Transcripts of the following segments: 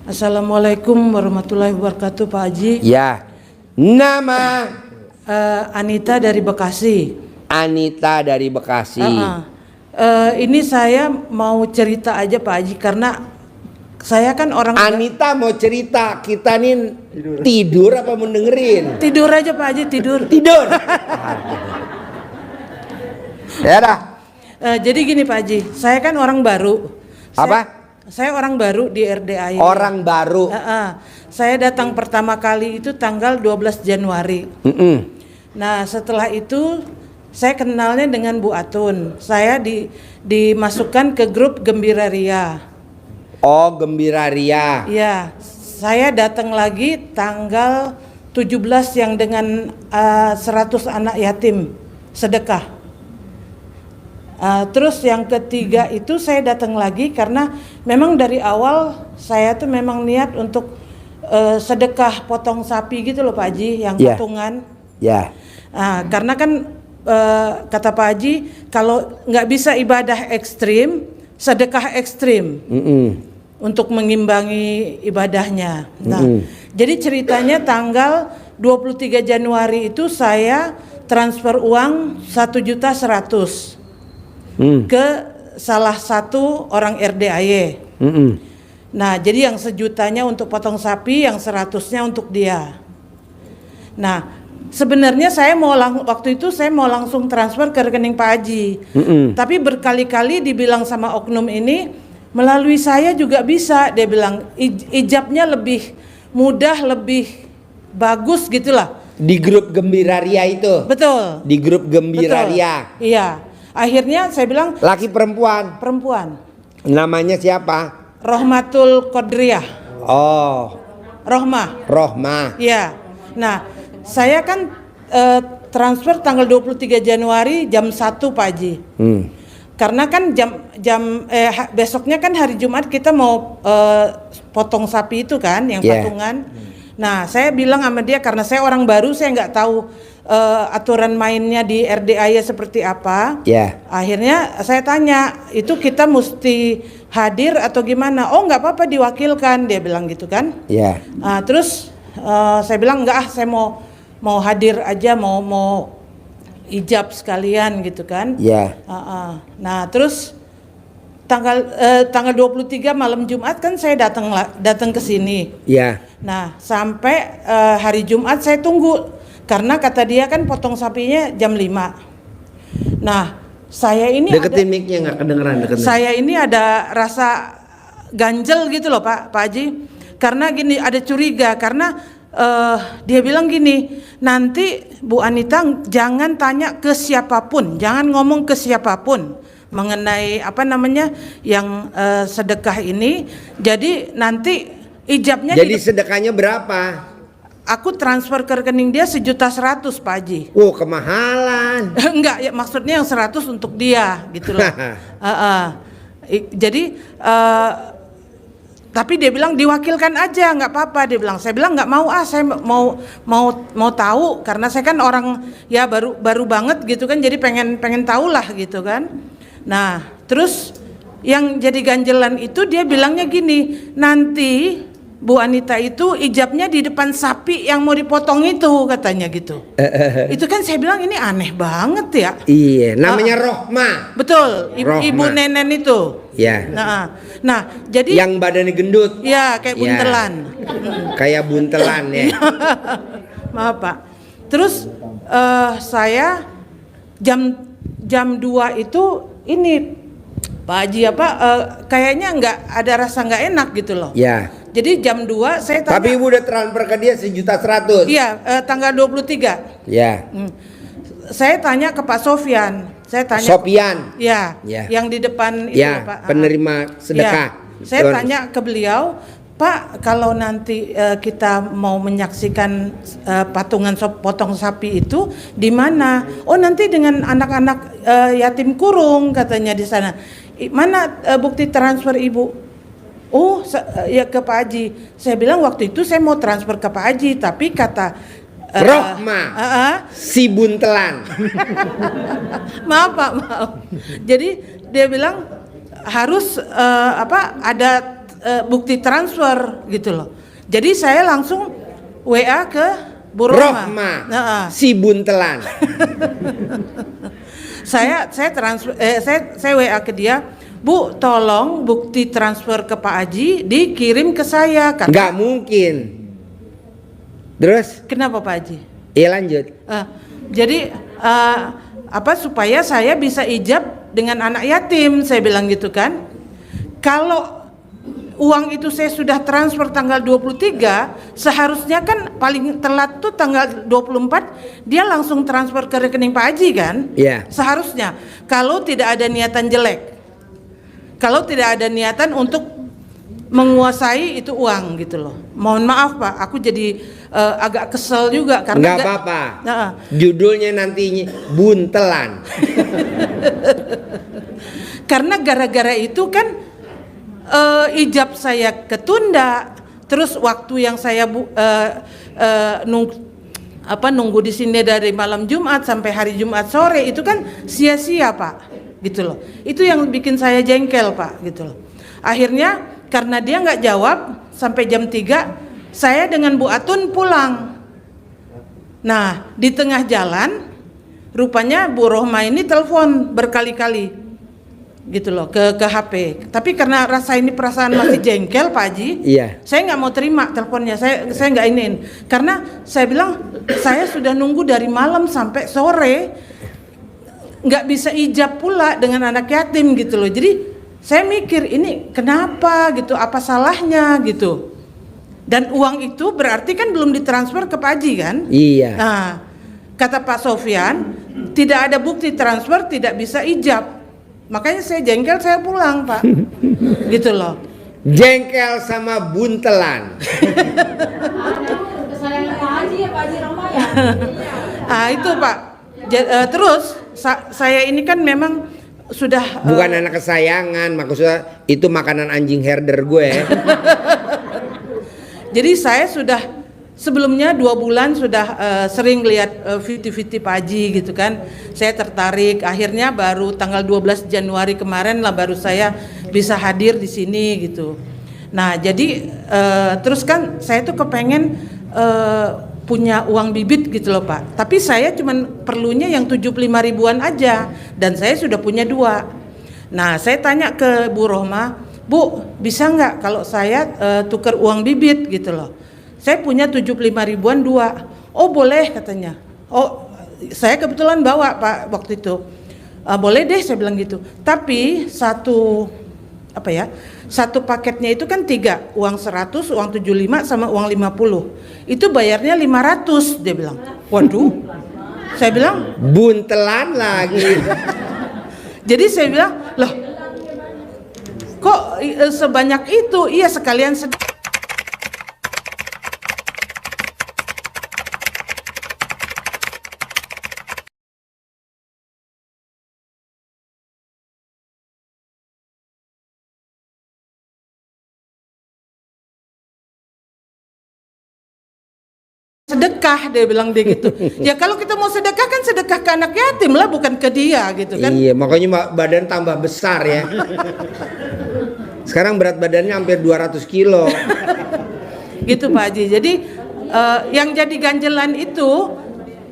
Assalamualaikum warahmatullahi wabarakatuh, Pak Haji. Ya. Nama Anita dari Bekasi. Anita dari Bekasi. Ini saya mau cerita aja Pak Haji, karena saya kan orang. Anita mau cerita, kita nih tidur apa mau dengerin? Tidur aja Pak Haji, tidur. Tidur. Ya dah. Jadi gini Pak Haji, saya kan orang baru. Apa? Saya orang baru di RDAY. Orang baru. Saya datang pertama kali itu tanggal 12 Januari. Nah setelah itu saya kenalnya dengan Bu Atun. Saya dimasukkan ke grup Gembira Ria. Oh, Gembira Ria. Ya, saya datang lagi tanggal 17 yang dengan 100 anak yatim sedekah. Terus yang ketiga itu saya datang lagi karena memang dari awal saya tuh memang niat untuk sedekah potong sapi gitu loh Pak Haji, yang patungan. Karena kan kata Pak Haji, kalau nggak bisa ibadah ekstrim, sedekah ekstrim untuk mengimbangi ibadahnya. Nah, jadi ceritanya tanggal 23 Januari itu saya transfer uang 1.100.000 ke salah satu orang RDAY. Nah, jadi yang 1.000.000-nya untuk potong sapi, yang 100.000-nya untuk dia. Nah, sebenarnya saya waktu itu saya mau langsung transfer ke rekening Pak Haji. Tapi berkali-kali dibilang sama oknum ini, melalui saya juga bisa. Dia bilang ijabnya lebih mudah, lebih bagus gitulah. Di grup Gembira Ria itu? Betul. Di grup Gembira Ria? Iya. Akhirnya saya bilang, laki perempuan? Perempuan. Namanya siapa? Rohmatul Qadriyah. Oh. Rohmah. Iya. Nah, saya kan transfer tanggal 23 Januari jam 1 Pak Haji. Karena kan besoknya kan hari Jumat kita mau potong sapi itu kan, yang patungan. Nah, saya bilang sama dia, karena saya orang baru, saya nggak tahu aturan mainnya di RDAY seperti apa. Akhirnya saya tanya, itu kita mesti hadir atau gimana? Oh, nggak apa-apa, diwakilkan, dia bilang gitu kan. Terus saya bilang enggak, saya mau hadir aja, mau ijab sekalian gitu kan. Nah, terus tanggal 23 malam Jumat kan saya datang ke sini. Nah, sampai hari Jumat saya tunggu, karena kata dia kan potong sapinya jam 5. Nah, saya ini deketin mic-nya, nggak kedengeran. Saya ini ada rasa ganjel gitu loh Pak Haji. Karena gini, ada curiga, karena dia bilang gini, nanti Bu Anita jangan tanya ke siapapun, jangan ngomong ke siapapun mengenai apa namanya yang sedekah ini. Jadi nanti ijabnya. Jadi sedekahnya berapa? Aku transfer ke rekening dia 1.100.000 Pak Haji. Oh, kemahalan. Enggak, ya maksudnya yang 100 untuk dia gitu loh. Jadi tapi dia bilang diwakilkan aja, nggak apa-apa, dia bilang. Saya bilang nggak mau, saya mau tahu, karena saya kan orang ya baru banget gitu kan, jadi pengen tahu lah gitu kan. Nah, terus yang jadi ganjelan itu dia bilangnya gini, nanti Bu Anita itu ijabnya di depan sapi yang mau dipotong itu, katanya gitu. Itu kan saya bilang ini aneh banget ya. Iya, namanya Rohmah. Betul, ibu nenen itu. Nah, jadi yang badannya gendut. Ya, kayak buntelan. Kayak buntelan ya. Maaf Pak. Terus saya jam 2 itu ini Pak Haji kayaknya nggak ada rasa nggak enak gitu loh. Jadi jam 2 saya tanya. Tapi Ibu udah transfer ke dia 1.100.000. Iya, tanggal 23. Saya tanya ke Pak Sofyan. Saya tanya Sofian. Yang di depan itu Pak. Penerima sedekah. Saya tanya ke beliau, Pak, kalau nanti kita mau menyaksikan patungan potong sapi itu di mana? Oh, nanti dengan anak-anak yatim kurung, katanya di sana. Mana bukti transfer Ibu? Oh, ya ke Pak Haji. Saya bilang waktu itu saya mau transfer ke Pak Haji, tapi kata Rohmah si buntelan. Maaf Pak. Jadi dia bilang harus ada bukti transfer gitu loh. Jadi saya langsung WA ke Bu Rohma. Si buntelan. saya transfer, saya WA ke dia, Bu, tolong bukti transfer ke Pak Haji dikirim ke saya. Nggak mungkin. Terus? Kenapa Pak Haji? Iya lanjut. Jadi supaya saya bisa ijab dengan anak yatim, saya bilang gitu kan. Kalau uang itu saya sudah transfer tanggal 23, seharusnya kan paling telat tuh tanggal 24 dia langsung transfer ke rekening Pak Haji kan? Iya. Seharusnya. Kalau tidak ada niatan jelek. Kalau tidak ada niatan untuk menguasai itu uang gitu loh. Mohon maaf Pak, aku jadi agak kesel juga karena nggak apa-apa. Judulnya nantinya buntelan. Karena gara-gara itu kan ijab saya ketunda, terus waktu yang saya nunggu di sini dari malam Jumat sampai hari Jumat sore itu kan sia-sia Pak, gitu loh. Itu yang bikin saya jengkel Pak, gitu loh. Akhirnya karena dia nggak jawab sampai jam 3, saya dengan Bu Atun pulang. Nah di tengah jalan rupanya Bu Rohma ini telepon berkali-kali gitu loh ke HP. Tapi karena rasa ini perasaan masih jengkel Pak Haji, saya nggak mau terima teleponnya. Saya nggak iniin karena saya bilang saya sudah nunggu dari malam sampai sore, nggak bisa ijab pula dengan anak yatim gitu loh. Jadi saya mikir ini kenapa gitu, apa salahnya gitu. Dan uang itu berarti kan belum ditransfer ke Pak Haji kan? Iya. Nah kata Pak Sofyan tidak ada bukti transfer, tidak bisa ijab. Makanya saya jengkel, saya pulang Pak. Gitu loh. Jengkel sama buntelan. Kesayangan Pak Haji ya, Pak Haji Roma ya. Itu Pak. Terus saya ini kan memang sudah bukan anak kesayangan, maksudnya itu makanan anjing herder gue. Jadi saya sudah sebelumnya 2 bulan sudah sering lihat video-video Pak Haji gitu kan. Saya tertarik, akhirnya baru tanggal 12 Januari kemarin lah baru saya bisa hadir di sini gitu. Nah jadi terus kan saya tuh kepengen punya uang bibit gitu loh Pak. Tapi saya cuman perlunya yang 75 ribuan aja dan saya sudah punya 2. Nah saya tanya ke Bu Rohma, Bu bisa nggak kalau saya tukar uang bibit gitu loh. Saya punya 75 ribuan 2. Oh boleh katanya. Oh saya kebetulan bawa Pak waktu itu. Boleh deh saya bilang gitu. Tapi satu paketnya itu kan 3, uang 100, uang 75 sama uang 50. Itu bayarnya 500 dia bilang. Waduh. Saya bilang buntelan lagi. Jadi saya bilang, loh kok sebanyak itu? Iya sekalian sedekah, dia bilang dia gitu. Ya kalau kita mau sedekah kan sedekah ke anak yatim lah, bukan ke dia gitu kan. Iya makanya badan tambah besar ya. Sekarang berat badannya hampir 200 kilo. Gitu Pak Haji. Jadi yang jadi ganjelan itu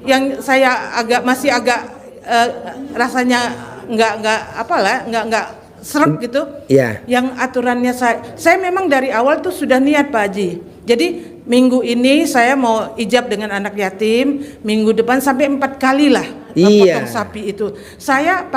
yang saya masih agak rasanya nggak seret gitu. Iya. Yang aturannya saya memang dari awal tuh sudah niat Pak Haji. Jadi minggu ini saya mau ijab dengan anak yatim, minggu depan sampai 4 kali lah potong sapi itu. Saya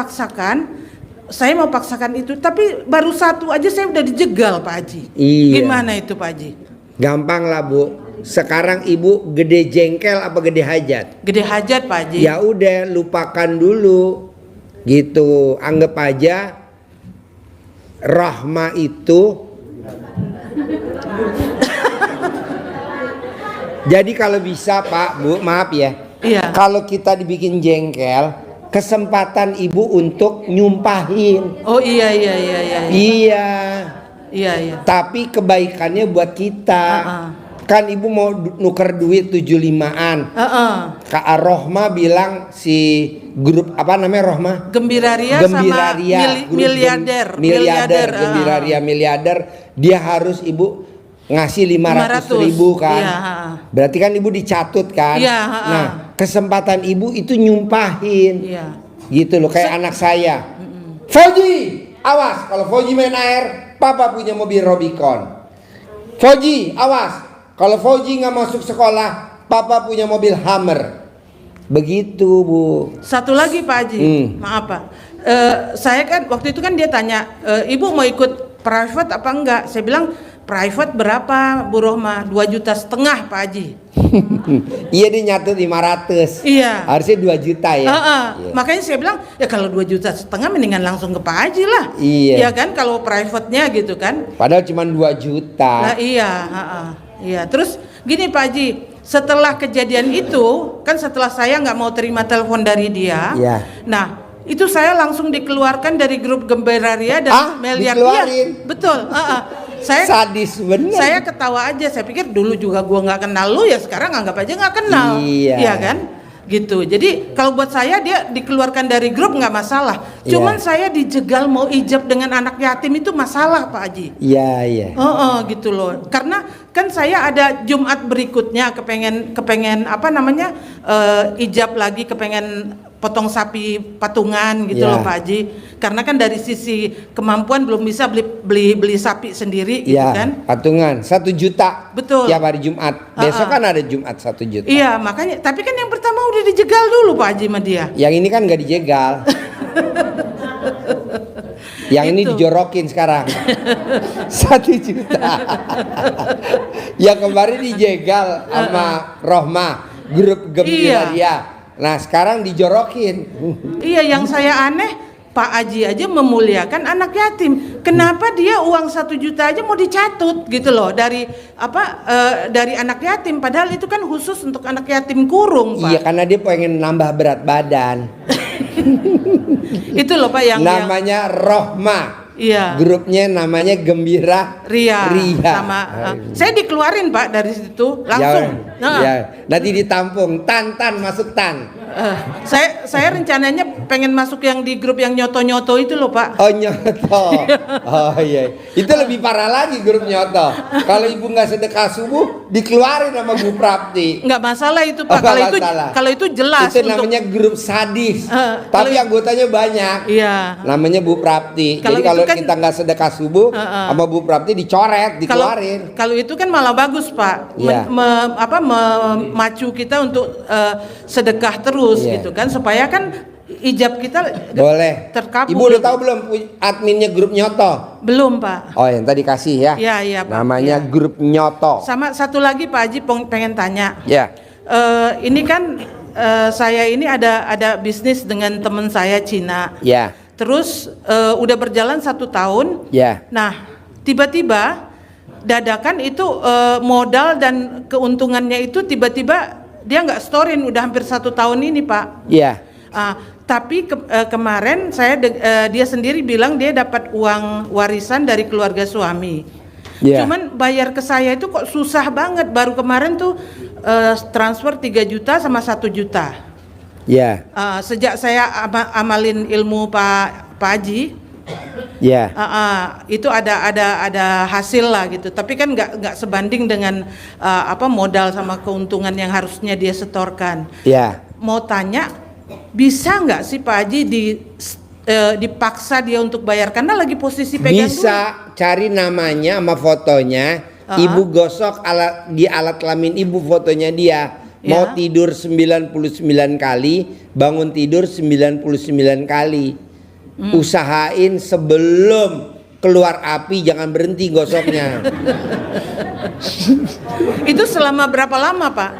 mau paksakan itu, tapi baru 1 aja saya udah dijegal Pak Haji. Iya. Gimana itu Pak Haji? Gampang lah Bu. Sekarang Ibu gede jengkel apa gede hajat? Gede hajat Pak Haji. Ya udah lupakan dulu, gitu. Anggap aja Rahma itu. Jadi kalau bisa Pak, Bu, maaf ya. Iya. Kalau kita dibikin jengkel, kesempatan Ibu untuk nyumpahin. Oh iya. Iya. Tapi kebaikannya buat kita. Kan Ibu mau nuker duit 75-an. Kak Rohma bilang si grup apa namanya Rohma? Gembiraria sama miliarder. Gembiraria miliarder dia harus ibu ngasih 500.000 kan. Iya. Berarti kan ibu dicatut kan. Iya. Nah kesempatan ibu itu nyumpahin. Iya. Gitu loh kayak anak saya. Fauji, awas kalau Fauji main air, papa punya mobil Rubicon. Fauji, awas kalau Fauji nggak masuk sekolah, papa punya mobil Hummer. Begitu Bu. Satu lagi Pak Haji, maaf Pak. Saya kan waktu itu kan dia tanya, ibu mau ikut private apa enggak? Saya bilang private berapa Bu Rohmah? 2,5 juta Pak Haji. Iya dia nyatut 500. Iya. Harusnya 2 juta ya. Iya. Makanya saya bilang ya kalau 2,5 juta mendingan langsung ke Pak Haji lah. Iya. Ya kan kalau private-nya gitu kan. Padahal cuma 2 juta. Nah, iya. Iya. Terus gini Pak Haji. Setelah kejadian itu, kan setelah saya nggak mau terima telepon dari dia, ya. Nah itu saya langsung dikeluarkan dari grup Gembira Ria dan Meliar Ria. Betul. Saya sadis bener. Saya ketawa aja. Saya pikir dulu juga gua nggak kenal lu ya, sekarang anggap aja nggak kenal. Iya kan? Gitu. Jadi kalau buat saya dia dikeluarkan dari grup nggak masalah. Cuman saya dijegal mau ijab dengan anak yatim itu masalah Pak Haji. Iya. Gitu loh. Karena kan saya ada Jumat berikutnya kepengen apa namanya ijab lagi, kepengen potong sapi patungan gitu loh Pak Haji. Karena kan dari sisi kemampuan belum bisa beli sapi sendiri gitu kan. Patungan 1 juta. Betul. Tiap hari Jumat. Besok kan ada Jumat 1 juta. Iya makanya. Tapi kan yang pertama udah dijegal dulu Pak Haji sama dia. Yang ini kan nggak dijegal. Yang ini dijorokin sekarang 1 juta. Yang kemarin dijegal sama Rohmah, grup Gembira Ria. Nah sekarang dijorokin. Iya yang saya aneh Pak Haji aja memuliakan anak yatim. Kenapa dia uang 1 juta aja mau dicatut gitu loh dari dari anak yatim, padahal itu kan khusus untuk anak yatim kurung Pak. Iya karena dia pengen nambah berat badan. Itu loh Pak yang namanya Rohmah. Iya. Grupnya namanya Gembira Ria. Sama saya dikeluarin Pak dari situ langsung. Nanti ditampung Tan masuk Tan. Saya rencananya pengen masuk yang di grup yang nyoto itu loh Pak. Oh nyoto. Oh iya. Itu lebih parah lagi grup nyoto. Kalau ibu nggak sedekah subuh dikeluarin sama Bu Prapti. Nggak masalah itu Pak. Kalau itu jelas. Itu namanya grup sadis. Tapi anggotanya banyak. Iya. Namanya Bu Prapti. Jadi kalau kita nggak sedekah subuh sama Bu Prapti dicoret, dikeluarin. Kalau itu kan malah bagus Pak. Memacu kita untuk sedekah terus gitu kan, supaya kan ijab kita boleh terkabul. Ibu udah tahu belum adminnya grup nyoto? Belum Pak. Oh yang tadi kasih ya. Iya Pak. Namanya grup nyoto. Sama satu lagi Pak Haji pengen tanya. Ya. Ini kan saya ini ada bisnis dengan teman saya Cina. Ya. Terus udah berjalan 1 tahun. Ya. Nah tiba-tiba dadakan itu modal dan keuntungannya itu tiba-tiba dia nggak storein udah hampir 1 tahun ini Pak. Iya. Tapi kemarin dia sendiri bilang dia dapat uang warisan dari keluarga suami. Cuman bayar ke saya itu kok susah banget. Baru kemarin tuh transfer 3 juta sama 1 juta. Iya. Sejak saya amalin ilmu Pak Haji. Ya. Itu ada hasil lah gitu. Tapi kan nggak sebanding dengan modal sama keuntungan yang harusnya dia setorkan. Ya. Mau tanya, bisa nggak sih Pak Haji dipaksa dia untuk bayar karena lagi posisi pegang duit? Bisa cari namanya sama fotonya. Ibu gosok di alat kelamin ibu fotonya dia. Mau tidur 99 kali, bangun tidur 99 kali. Usahain sebelum keluar api jangan berhenti gosoknya. Itu selama berapa lama Pak?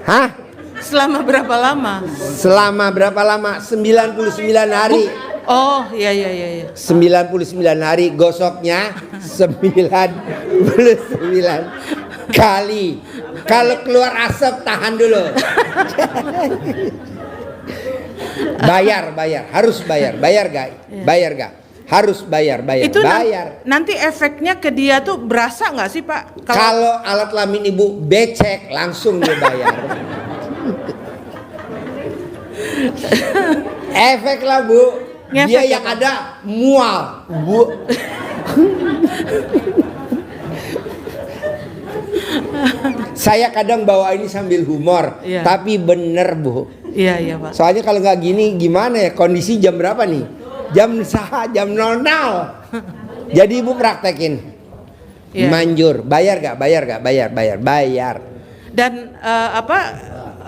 Hah? Selama berapa lama? Selama berapa lama? 99 hari. Oh iya. 99 hari gosoknya 99 kali. Kalau keluar asap tahan dulu. Bayar, harus bayar gak? Bayar gak? Harus bayar. Itu bayar. Nanti efeknya ke dia tuh berasa nggak sih Pak? Kalau alat kelamin ibu becek langsung dia bayar. Efek lah Bu. Dia yang ada mual Bu. Saya kadang bawa ini sambil humor, Iya. tapi bener Bu. Iya, iya Pak. Soalnya kalau nggak gini gimana ya, kondisi jam berapa nih? Jam 00.00. Jadi Ibu praktekin. Iya. Manjur, bayar gak? Bayar. Dan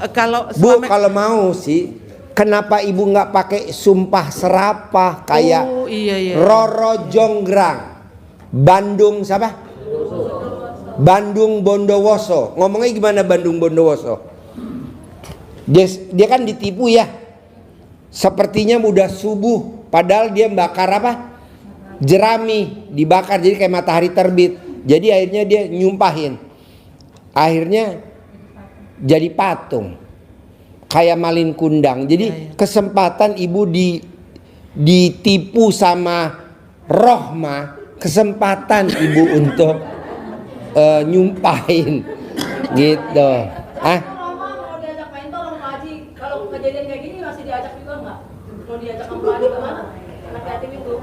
kalau Bu, kalau mau sih, kenapa Ibu nggak pakai sumpah serapah kayak Oh, iya. Roro Jonggrang, Bandung siapa? Bandung Bondowoso. Ngomongnya gimana Bandung Bondowoso? Dia kan ditipu ya. Sepertinya udah subuh, padahal dia bakar apa? Jerami, dibakar jadi kayak matahari terbit. Jadi akhirnya dia nyumpahin. Akhirnya jadi patung. Kayak malin kundang. Jadi kesempatan Ibu ditipu sama Rohma, kesempatan Ibu untuk nyumpahin gitu. Roma mau diajak main tolong Pak Haji. Kalau kejadian kayak gini masih diajak juga nggak? Mau diajak sama Pak Haji kemana? Anak yatim itu.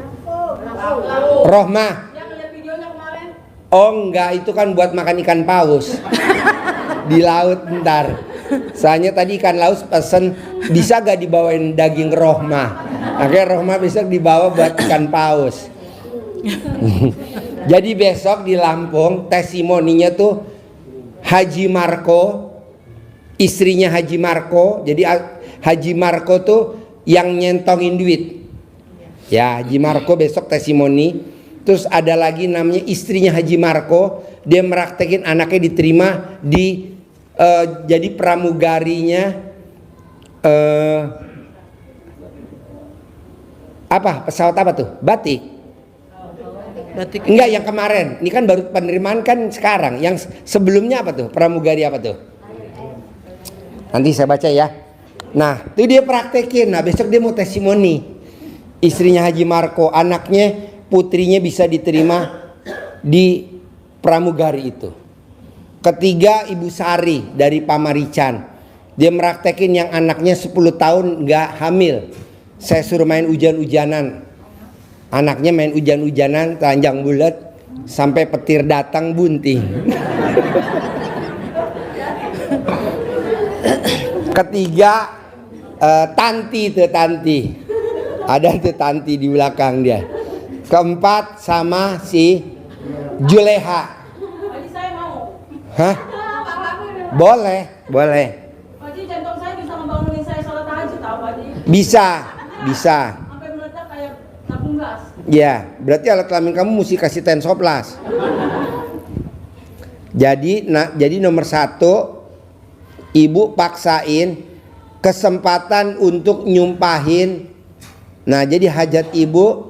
Rohma. Yang ngeliat videonya kemarin. Oh enggak, itu kan buat makan ikan paus di laut ntar. Soalnya tadi ikan laut pesen, bisa gak dibawain daging Rohma. Akhirnya Rohma besok dibawa buat ikan paus. Jadi besok di Lampung testimoninya tuh Haji Marco, istrinya Haji Marco. Jadi Haji Marco tuh yang nyentongin duit. Ya, Haji Marco besok testimoni. Terus ada lagi namanya istrinya Haji Marco, dia meraktekin anaknya diterima di jadi pramugarinya pesawat apa tuh? Batik. Enggak, yang kemarin. Ini kan baru penerimaan kan sekarang. Yang sebelumnya apa tuh? Pramugari apa tuh? Nanti saya baca ya. Nah, itu dia praktekin. Nah, besok dia mau testimoni. Istrinya Haji Marco, anaknya, putrinya bisa diterima di pramugari itu. Ketiga, Ibu Sari dari Pamarican. Dia meraktekin yang anaknya 10 tahun nggak hamil. Saya suruh main hujan-hujanan. Anaknya main hujan-hujanan, telanjang bulat, sampai petir datang bunting. Ketiga, Tanti. Ada tuh Tanti di belakang dia. Keempat sama si Juleha. Haji saya mau. Hah? Boleh. Haji jantung saya bisa ngebangunin saya sholat tahajud tahu Haji. Bisa. Sampai meledak kayak tabung gas. Ya, berarti alat kelamin kamu mesti kasih tensoplas. Jadi nomor 1, Ibu paksain kesempatan untuk nyumpahin. Nah, jadi hajat Ibu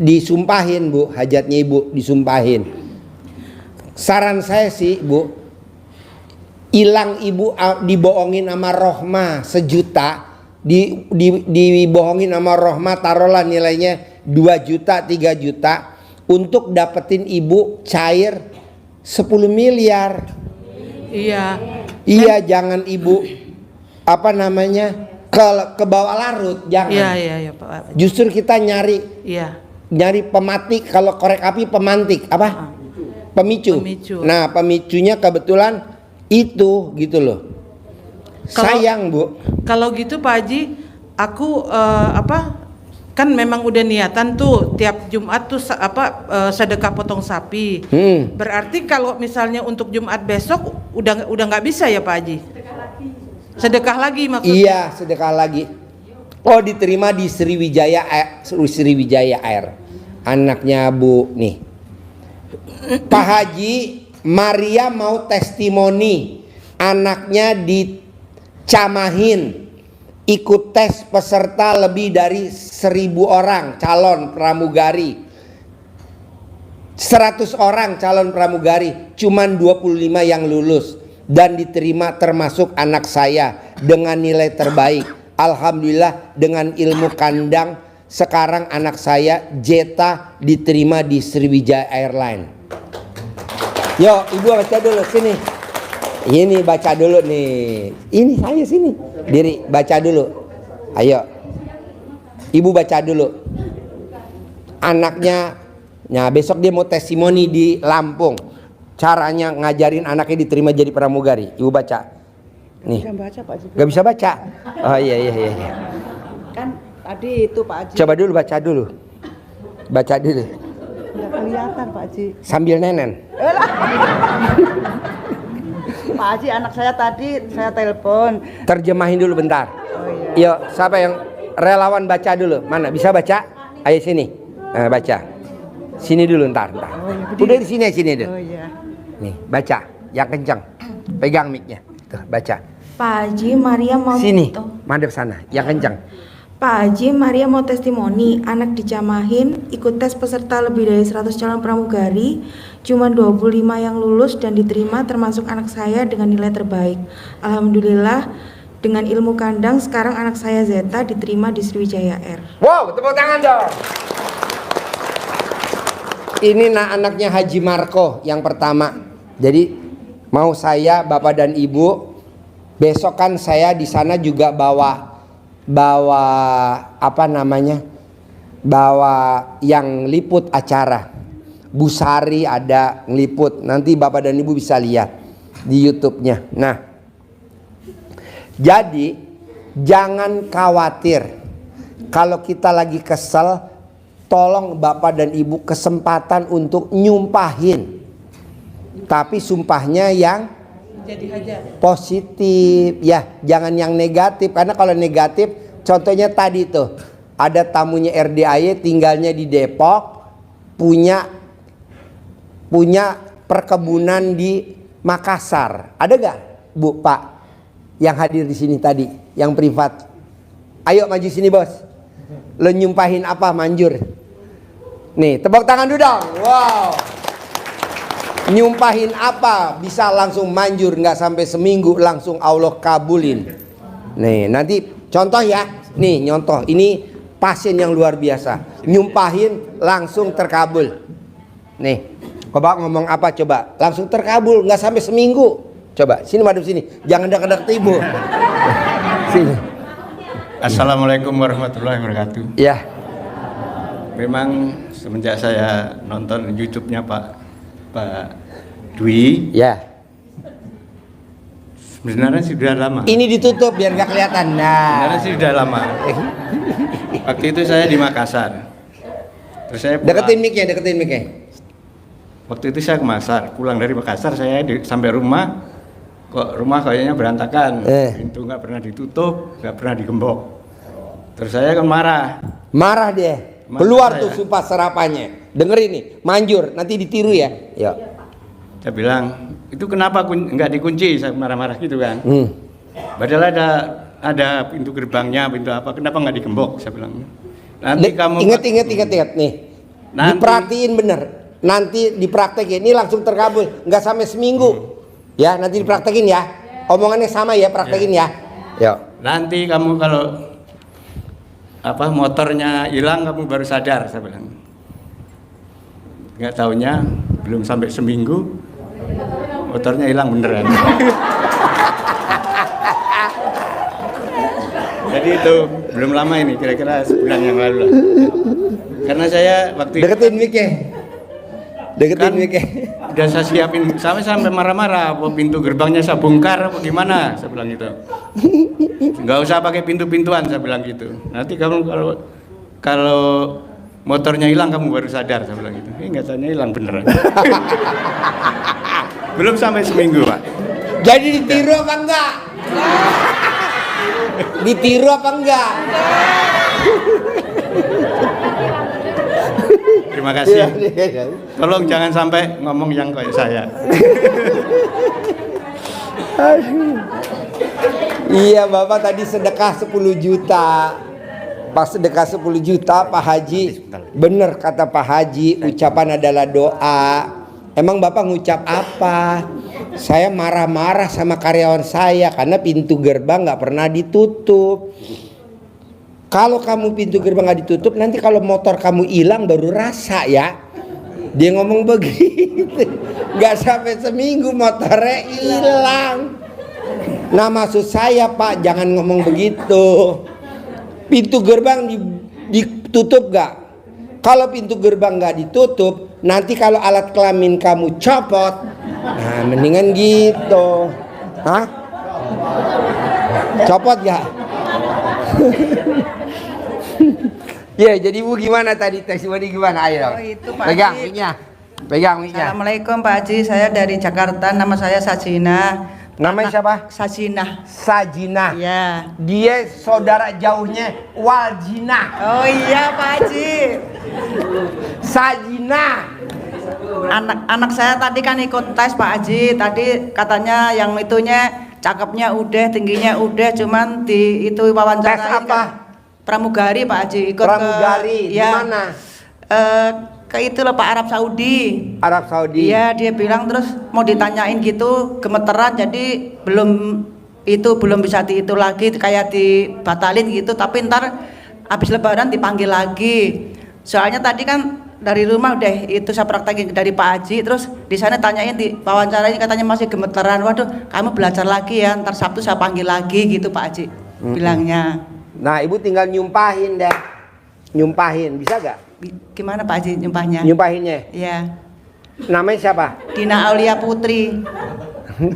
disumpahin, Bu. Hajatnya Ibu disumpahin. Saran saya sih, Bu, hilang Ibu dibohongin sama Rohma 1 juta, dibohongin sama Rohma, taruhlah nilainya 2 juta, 3 juta, untuk dapetin Ibu cair 10 miliar. Iya, jangan Ibu ke bawah larut, jangan. Iya Pak. Justru kita nyari pematik. Kalau korek api pemantik pemicu. Nah, pemicunya kebetulan itu gitu loh. Sayang, Bu. Kalau gitu Pak Haji, aku kan memang udah niatan tuh tiap Jumat tuh sedekah potong sapi. Berarti kalau misalnya untuk Jumat besok udah nggak bisa ya Pak Haji? Sedekah lagi maksudnya? Iya, sedekah lagi. Oh, diterima di Sriwijaya Air. Anaknya Bu nih. Pak Haji, Maria mau testimoni. Anaknya dicamahin. Ikut tes peserta lebih dari 1.000 orang calon pramugari. 100 orang calon pramugari, cuman 25 yang lulus dan diterima, termasuk anak saya dengan nilai terbaik. Alhamdulillah, dengan ilmu kandang sekarang anak saya Jeta diterima di Sriwijaya Airline. Yo, Ibu baca dulu sini. Ini baca dulu nih. Ini saya sini. Diri baca dulu. Ayo. Ibu baca dulu. Anaknya, nah besok dia mau testimoni di Lampung. caranya ngajarin anaknya diterima jadi pramugari. Ibu baca. Nih. Bisa baca Pak Haji. Gak bisa baca. Oh iya. Kan tadi itu Pak Haji. Coba dulu baca dulu. Baca dulu. Nggak kelihatan Pak Haji. Sambil nenen. Pak Haji, anak saya tadi saya telepon. Terjemahin dulu bentar. Oh iya. Yuk, siapa yang relawan baca dulu? Mana bisa baca? Ayo sini. Baca. Sini dulu ntar. Oh, iya, Udah di sini dulu. Oh iya. Nih, baca yang kencang. Pegang mic-nya. Tuh, baca. Pak Haji, Maria mau Sini. Madep sana, yang kencang. Pak Haji, Maria mau testimoni, anak dicamahin, ikut tes peserta lebih dari 100 calon pramugari, cuma 25 yang lulus dan diterima termasuk anak saya dengan nilai terbaik. Alhamdulillah, dengan ilmu kandang sekarang anak saya Zeta diterima di Sriwijaya Air. Wow, tepuk tangan dong. Ini anaknya Haji Marco yang pertama. Jadi mau saya, Bapak dan Ibu, besok kan saya di sana juga bawa apa namanya? Bawa yang liput acara. Bu Sari ada ngeliput. Nanti Bapak dan Ibu bisa lihat di YouTube-nya. Nah, jadi jangan khawatir kalau kita lagi kesel. Tolong Bapak dan Ibu kesempatan untuk nyumpahin. Tapi sumpahnya yang Jadi aja. positif ya, jangan yang negatif. Karena kalau negatif, contohnya tadi tuh ada tamunya RDAY tinggalnya di Depok, punya perkebunan di Makassar. Ada gak Bu Pak yang hadir di sini tadi, yang privat? Ayo maju sini bos. Lo nyumpahin apa manjur? Nih, tepuk tangan dulu dong. Wow. Nyumpahin apa bisa langsung manjur, nggak sampai seminggu langsung Allah kabulin. Nih, nanti contoh ya. Nih, nyontoh. Ini pasien yang luar biasa. Nyumpahin langsung terkabul. Nih, coba ngomong apa coba? Langsung terkabul, nggak sampai seminggu. Coba, sini madep sini. Jangan dekat-dekat ibu. Sini. Assalamualaikum warahmatullahi wabarakatuh. Ya. Memang semenjak saya nonton YouTube-nya Pak Dwi, Ya. sebenarnya sudah lama. Ini ditutup biar nggak kelihatan. Sebenarnya Nah. sudah lama. Waktu itu saya di Makassar. Terus saya pulang. Deketin mic-nya. Waktu itu saya ke Makassar. Pulang dari Makassar sampai rumah. Kok rumah kayaknya berantakan. Pintu nggak pernah ditutup, nggak pernah digembok. Terus saya kan marah. Marah dia. Keluar tuh sumpah serapannya. Dengerin nih, manjur, nanti ditiru ya. Yuk. Saya bilang, itu kenapa nggak dikunci? Saya marah-marah gitu kan. Padahal ada pintu gerbangnya, pintu apa? Kenapa nggak digembok? Saya bilang. Nanti kamu ingat nih. Nanti, diperhatiin bener. Nanti dipraktekin. Ini langsung terkabul. Nggak sampai seminggu. Ya, nanti dipraktekin ya. Omongannya sama ya, praktekin ya. Yuk. Nanti kamu kalau motornya hilang kamu baru sadar, saya bilang. Nggak taunya belum sampai seminggu motornya hilang beneran. Jadi itu belum lama ini, kira-kira sebulan yang lalu lah. Karena saya waktu itu Deketin mic-nya. udah saya siapin sampai marah-marah, apa pintu gerbangnya saya bongkar apa gimana, saya bilang gitu. Nggak usah pakai pintu-pintuan, saya bilang gitu. Nanti kamu kalau motornya hilang kamu baru sadar, saya bilang gitu. Nggak tanya hilang beneran. Belum sampai seminggu Pak. Jadi ditiru apa enggak? Ditiru apa enggak? Terima kasih. Tolong jangan sampai ngomong yang kayak saya. Iya, Bapak tadi sedekah 10 juta. Pas sedekah 10 juta Pak Haji, bener kata Pak Haji, ucapan adalah doa. Emang Bapak ngucap apa? Saya marah-marah sama karyawan saya karena pintu gerbang nggak pernah ditutup. Kalau kamu pintu gerbang nggak ditutup, nanti kalau motor kamu hilang baru rasa ya. Dia ngomong begitu. Nggak sampai seminggu motornya hilang. Nah maksud saya Pak, jangan ngomong begitu. Pintu gerbang ditutup nggak? Kalau pintu gerbang nggak ditutup, nanti kalau alat kelamin kamu copot, nah mendingan gitu. Hah? Copot gak? Ya, jadi Bu gimana tadi testimoni gimana? Ayo. Oh, itu, Pak Pegang Haji. mic-nya. Pegang mic-nya. Assalamualaikum Pak Haji, saya dari Jakarta, nama saya Sajina. Namanya siapa? Sajina. Sajina. Ya. Dia saudara jauhnya Waljina. Oh iya Pak Haji. Sajina. Anak saya tadi kan ikut tes Pak Haji. Tadi katanya yang itunya cakepnya udah, tingginya udah, cuman di itu wawancara. Tes apa? Pramugari Pak Haji. Ikut Pramugari di ya, mana? Ke itu loh Pak, Arab Saudi. Arab Saudi. Iya, dia bilang terus mau ditanyain gitu, gemeteran, jadi belum bisa itu lagi, kayak dibatalin gitu. Tapi ntar habis lebaran dipanggil lagi. Soalnya tadi kan dari rumah udah itu saya praktekin dari Pak Haji, terus di sana tanyain di wawancaranya katanya masih gemeteran. Waduh, kamu belajar lagi ya, ntar Sabtu saya panggil lagi gitu Pak Haji. Bilangnya. Nah, Ibu tinggal nyumpahin deh. Nyumpahin, bisa gak? Gimana Pak Haji nyumpahnya? Nyumpahinnya. Iya. Namanya siapa? Dina Aulia Putri.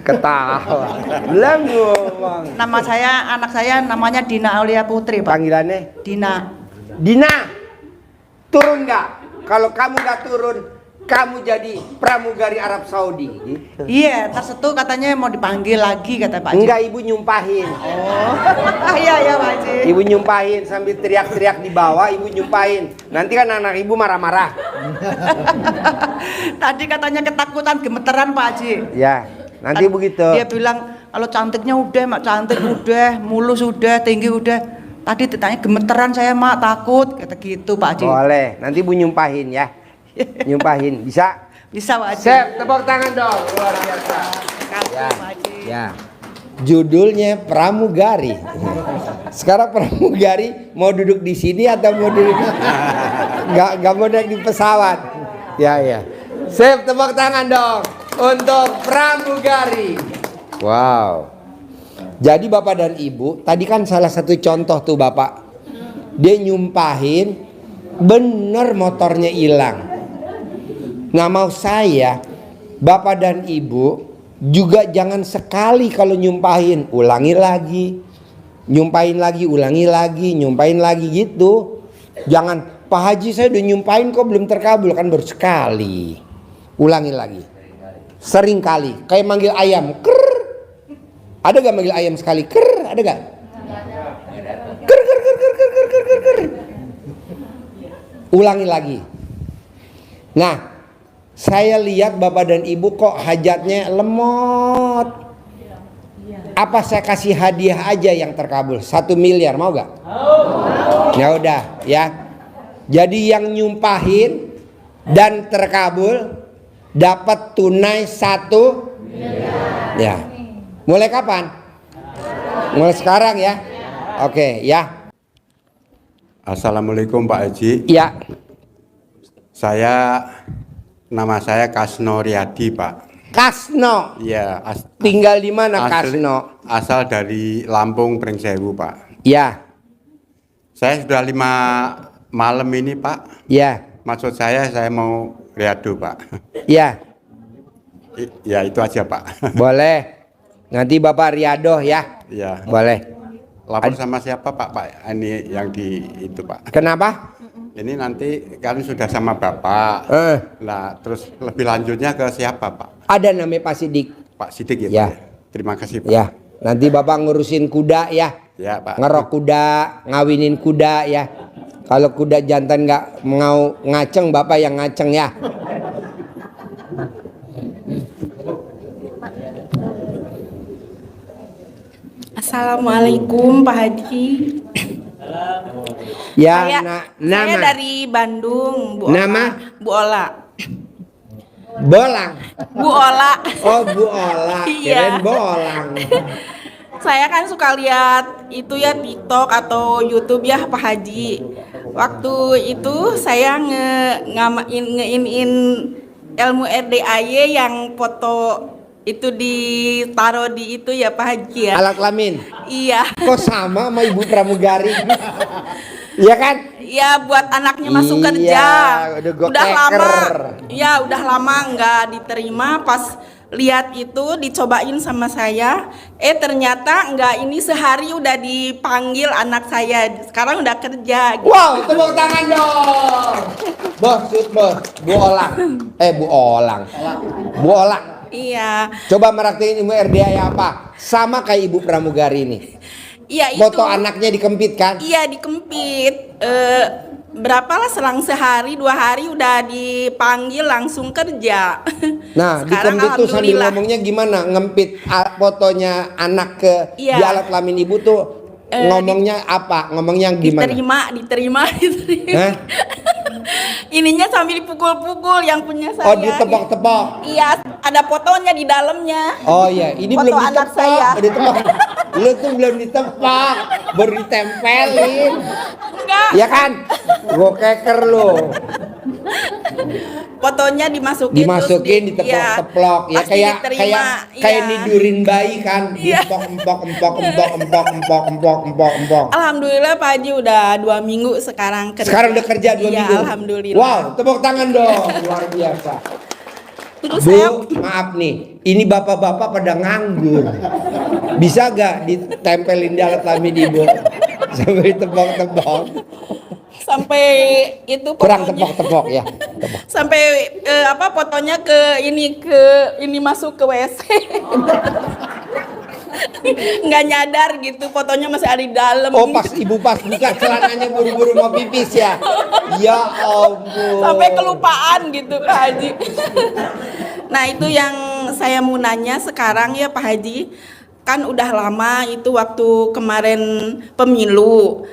Ketawa. Belum ngomong. Anak saya namanya Dina Aulia Putri Pak. Panggilannya? Dina. Dina, turun nggak? Kalau kamu nggak turun, kamu jadi pramugari Arab Saudi. Gitu. Iya, tersetu katanya mau dipanggil lagi kata Pak Haji. Enggak, Ibu nyumpahin. Oh, iya Pak Haji. Ibu nyumpahin sambil teriak-teriak di bawah, Ibu nyumpahin. Nanti kan anak Ibu marah-marah. Tadi katanya ketakutan gemeteran Pak Haji. Ya, nanti begitu. Dia bilang kalau cantiknya udah, Mak, cantik udah, mulus udah, tinggi udah. Tadi ditanya gemeteran saya Mak, takut kata gitu Pak Haji. Boleh, nanti Ibu nyumpahin ya. Nyumpahin, bisa? Bisa Pak Haji. Sep, tepuk tangan dong, luar biasa. Ya. Pak Haji. Ya, judulnya pramugari. Sekarang pramugari mau duduk di sini atau mau duduk? Nggak mau naik di pesawat. Ya. Sep, tepuk tangan dong untuk pramugari. Wow. Jadi Bapak dan Ibu, tadi kan salah satu contoh tuh Bapak. Dia nyumpahin, bener motornya hilang. Nah, mau saya, Bapak dan Ibu juga jangan sekali kalau nyumpahin, ulangi lagi. Nyumpahin lagi, ulangi lagi, nyumpahin lagi gitu. Jangan, Pak Haji saya udah nyumpahin kok belum terkabul, kan baru sekali. Ulangi lagi. Sering kali, kayak manggil ayam, ker. Ada gak manggil ayam sekali, ker? Ada gak? Ker. Ulangi lagi. Nah, saya lihat Bapak dan Ibu kok hajatnya lemot. Apa saya kasih hadiah aja yang terkabul? 1 miliar, mau gak? Ya udah ya. Jadi yang nyumpahin dan terkabul dapat tunai 1 miliar. Ya. Mulai kapan? Mulai sekarang ya. Oke ya. Assalamualaikum Pak Haji. Ya. Nama saya Kasno Riyadi Pak. Kasno. Iya. Tinggal di mana Kasno? Asal dari Lampung Pringsewu Pak. Ya. Saya sudah 5 malam ini Pak. Ya. Maksud saya mau riadu Pak. Ya. Ya itu aja Pak. Boleh. Nanti Bapak riadoh ya. Iya. Boleh. Lapor sama siapa Pak? Ini yang di itu Pak. Kenapa? Ini nanti kan sudah sama Bapak. Nah, terus lebih lanjutnya ke siapa Pak? Ada namanya Pak Sidik. Pak Sidik ya. Ya. Pak? Terima kasih Pak. Ya. Nanti Bapak ngurusin kuda ya. Ya Pak. Ngerok kuda, ngawinin kuda ya. Kalau kuda jantan nggak mau ngaceng, Bapak yang ngaceng ya. Assalamualaikum Pak Haji. Ya, Saya dari Bandung, Bu Nama? Ola. Bu Ola. Bolang. Bu Ola. Oh, Bu Ola. Iya. Kirain bolang. Saya kan suka lihat itu ya TikTok atau YouTube ya Pak Haji. Waktu itu saya ngeinin ilmu RDAY yang foto itu ditaruh di itu ya Pak Haji ya. Alat kelamin. Iya. Kok sama Ibu pramugari? Iya kan? Iya, buat anaknya masuk Iya, kerja. udah gua Udah keker. lama. Iya, udah lama nggak diterima. Pas lihat itu dicobain sama saya. Ternyata nggak, ini sehari udah dipanggil anak saya. Sekarang udah kerja. Gitu. Wow, tepuk tangan dong. Bos, Bu Olang. Bu Olang. Bu Olang. Iya. Coba meraktiin Ibu RDA apa? Sama kayak Ibu Pramugari ini. Iya itu. Foto anaknya dikempit kan? Iya dikempit. Berapalah selang sehari 2 hari udah dipanggil langsung kerja. Nah, Sekarang dikempit tuh sambil alhamdulillah. ngomongnya gimana? Ngempit fotonya anak ke Iya. di alat kelamin ibu tuh ngomongnya apa? Ngomongnya gimana? Diterima. Hah? Ininya sambil dipukul-pukul yang punya saya. Oh, ditepok-tepok. Iya, ada fotonya di dalamnya. Oh iya, ini Foto belum anak ditepok. saya. Ditepok. Lu tuh belum ditepok, baru ditempelin. Enggak. Ya kan? Gua keker lu. Fotonya dimasukin Ditepok-teplok ya, pasti kayak diterima, kayak iya. nidurin bayi kan, Iya. empok. Alhamdulillah Pak Haji udah 2 minggu sekarang kerja. Sekarang udah kerja 2 Iya, minggu. alhamdulillah. Wow, tepuk tangan dong, luar biasa. Terus Bu, saya maaf nih, ini bapak-bapak pada nganggur. Bisa gak ditempelin di alat kelamin ibu sampai tepok-tepok? sampai itu Kurang fotonya. tepok-tepok ya. Tepok. Sampai fotonya ke ini masuk ke WC. Nggak nyadar gitu, fotonya masih ada di dalam. Oh, pas ibu buka celananya buru-buru mau pipis ya. Ya ampun. Sampai kelupaan gitu Pak Haji. Nah itu yang saya mau nanya sekarang ya Pak Haji, kan udah lama itu waktu kemarin pemilu,